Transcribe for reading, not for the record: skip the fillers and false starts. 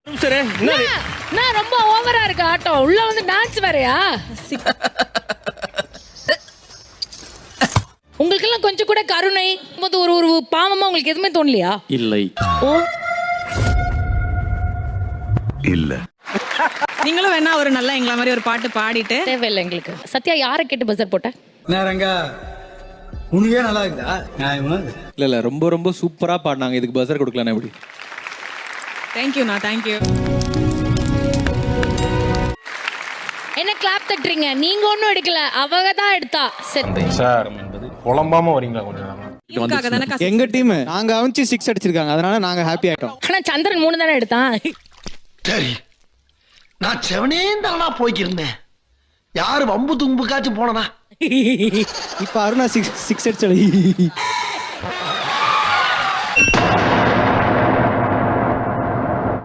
சரி நான் ரொம்ப ஓவரா இருக்கு ஆட்டம். உள்ள வந்து டான்ஸ் வேறயா? உங்களுக்கு எல்லாம் கொஞ்சம் கூட கருணை ஒரு ஒரு பாவமா உங்களுக்கு எதுவுமே தோணலையா? இல்லை. ஓ இல்ல. நீங்களும் வேணா ஒரு நல்லா எங்கள மாதிரி ஒரு பாட்டு பாடிட்டு. தேவையில்லை எங்களுக்கு. சத்யா யாரை கேட்டு பஸ்ஸர் போட்ட? நேரங்க உனக்கே நல்லா இருக்குதா? நியாயமா? இல்ல ரொம்ப ரொம்ப சூப்பரா பாடினாங்க. இதுக்கு பஸ்ஸர் கொடுக்கலாம் எப்படி? தேங்க்யூண்ணா, தேங்க்யூ. என்ன கிளாப் தட்டுறீங்க? நீங்க ஒன்னும் எடுக்கல, அவங்க தான் எடுத்தா. சரி சார் புலம்பாம வரீங்களா கொஞ்சம்? இதுக்காக தானே எங்க டீம் நாங்க அவுஞ்சி 6 அடிச்சிருக்காங்க, அதனால நாங்க ஹாப்பி ஆயிட்டோம். ஆனா சந்திரன் 3 தானே எடுத்தான். சரி, நான் செவனே தானா போய்க்கிருந்தேன். யாரு வம்பு தும்புக்காச்சும் போனனா? இப்ப அருணா 6 அடிச்சல.